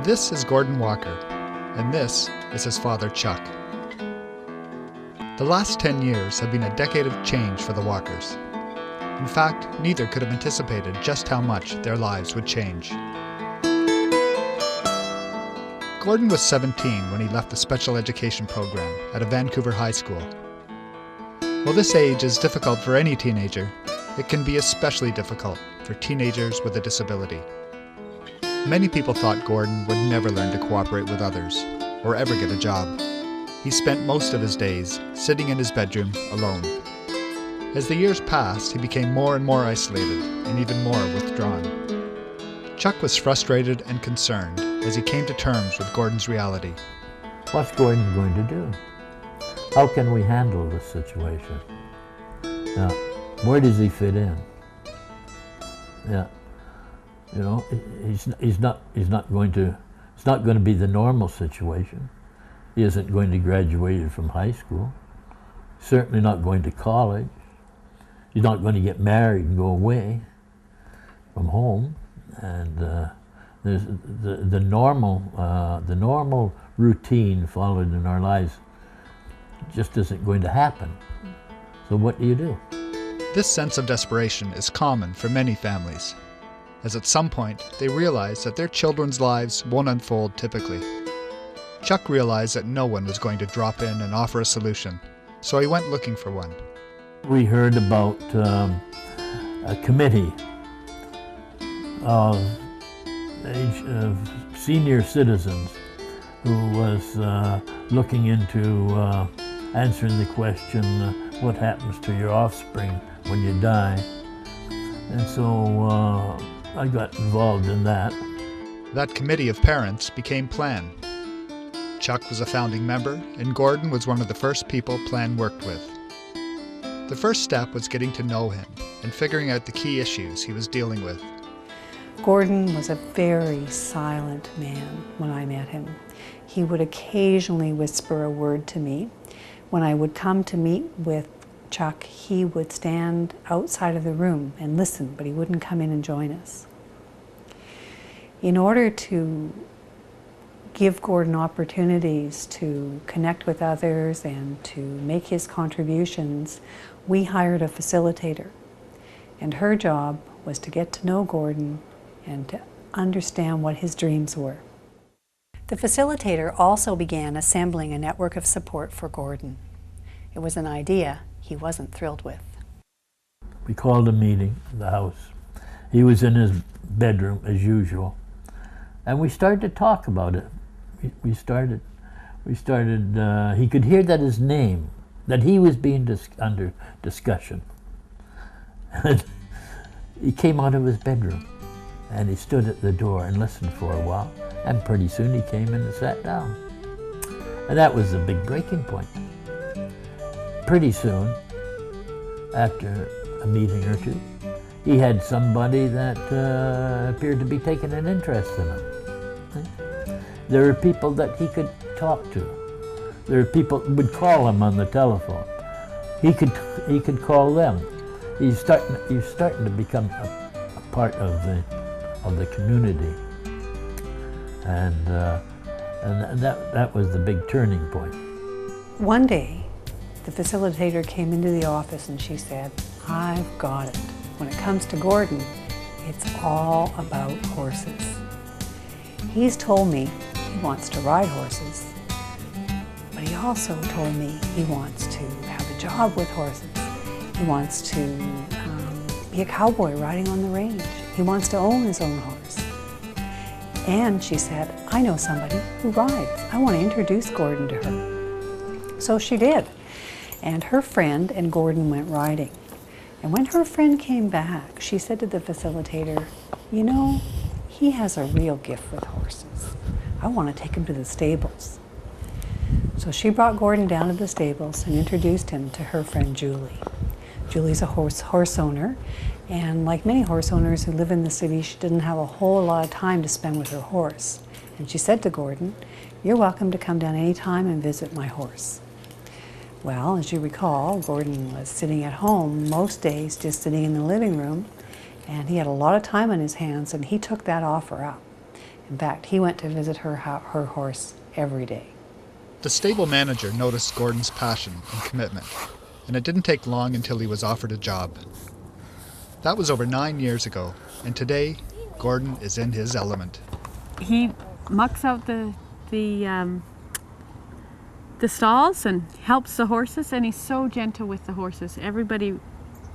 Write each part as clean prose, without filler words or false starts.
This is Gordon Walker, and this is his father, Chuck. The last 10 years have been a decade of change for the Walkers. In fact, neither could have anticipated just how much their lives would change. Gordon was 17 when he left the special education program at a Vancouver high school. While this age is difficult for any teenager, it can be especially difficult for teenagers with a disability. Many people thought Gordon would never learn to cooperate with others, or ever get a job. He spent most of his days sitting in his bedroom alone. As the years passed, he became more and more isolated and even more withdrawn. Chuck was frustrated and concerned as he came to terms with Gordon's reality. What's Gordon going to do? How can we handle this situation? Now, where does he fit in? Yeah, you know, it's not going to be the normal situation. He isn't going to graduate from high school. Certainly not going to college. He's not going to get married and go away from home. And there's the normal routine followed in our lives just isn't going to happen. So what do you do? This sense of desperation is common for many families, as at some point they realize that their children's lives won't unfold typically. Chuck realized that no one was going to drop in and offer a solution, so he went looking for one. We heard about a committee of senior citizens who was looking into answering the question, what happens to your offspring when you die? And so I got involved in that. That committee of parents became Plan. Chuck was a founding member, and Gordon was one of the first people Plan worked with. The first step was getting to know him and figuring out the key issues he was dealing with. Gordon was a very silent man when I met him. He would occasionally whisper a word to me. When I would come to meet with Chuck, he would stand outside of the room and listen, but he wouldn't come in and join us. In order to give Gordon opportunities to connect with others and to make his contributions, we hired a facilitator. And her job was to get to know Gordon and to understand what his dreams were. The facilitator also began assembling a network of support for Gordon. It was an idea he wasn't thrilled with. We called a meeting in the house. He was in his bedroom as usual, and we started to talk about it. We started. He could hear that his name, that he was being under discussion. And he came out of his bedroom, and he stood at the door and listened for a while. And pretty soon he came in and sat down. And that was the big breaking point. Pretty soon, after a meeting or two, he had somebody that appeared to be taking an interest in him. There were people that he could talk to. There were people who would call him on the telephone. He could call them. He's starting to become a part of the community. And that was the big turning point. One day, the facilitator came into the office and she said, "I've got it. When it comes to Gordon, it's all about horses. He's told me he wants to ride horses, but he also told me he wants to have a job with horses. He wants to be a cowboy riding on the range. He wants to own his own horse." And she said, "I know somebody who rides. I want to introduce Gordon to her." So she did. And her friend and Gordon went riding. And when her friend came back, she said to the facilitator, "You know, he has a real gift with horses. I want to take him to the stables." So she brought Gordon down to the stables and introduced him to her friend Julie. Julie's a horse owner, and like many horse owners who live in the city, she didn't have a whole lot of time to spend with her horse. And she said to Gordon, "You're welcome to come down any time and visit my horse." Well, as you recall, Gordon was sitting at home most days, just sitting in the living room, and he had a lot of time on his hands, and he took that offer up. In fact, he went to visit her horse every day. The stable manager noticed Gordon's passion and commitment, and it didn't take long until he was offered a job. That was over 9 years ago, and today, Gordon is in his element. He mucks out the stalls and helps the horses, and he's so gentle with the horses. Everybody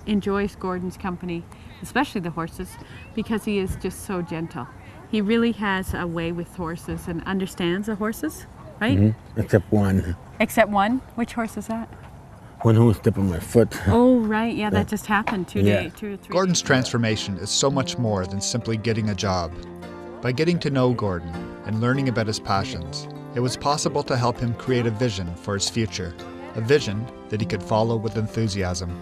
enjoys Gordon's company, especially the horses, because he is just so gentle. He really has a way with horses and understands the horses, right? Mm-hmm. Except one. Except one? Which horse is that? One who stepped on my foot. Oh, right. Yeah, that just happened 2 or 3 Gordon's days. transformation is so much more than simply getting a job. By getting to know Gordon and learning about his passions, it was possible to help him create a vision for his future, a vision that he could follow with enthusiasm.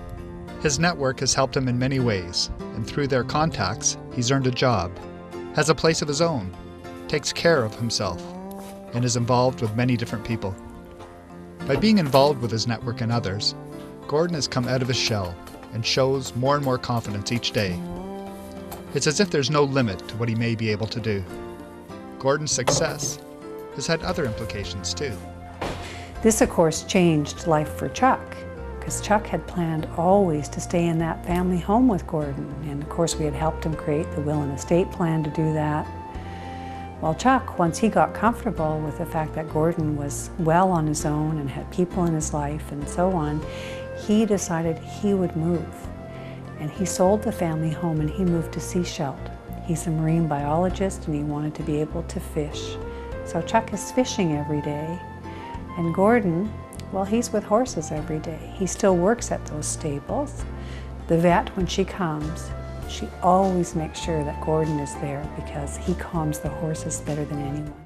His network has helped him in many ways, and through their contacts, he's earned a job, has a place of his own, takes care of himself, and is involved with many different people. By being involved with his network and others, Gordon has come out of his shell and shows more and more confidence each day. It's as if there's no limit to what he may be able to do. Gordon's success has had other implications too. This, of course, changed life for Chuck, because Chuck had planned always to stay in that family home with Gordon. And of course, we had helped him create the will and estate plan to do that. Well, Chuck, once he got comfortable with the fact that Gordon was well on his own and had people in his life and so on, he decided he would move. And he sold the family home and he moved to Sechelt. He's a marine biologist and he wanted to be able to fish. So Chuck is fishing every day. And Gordon, well, he's with horses every day. He still works at those stables. The vet, when she comes, she always makes sure that Gordon is there because he calms the horses better than anyone.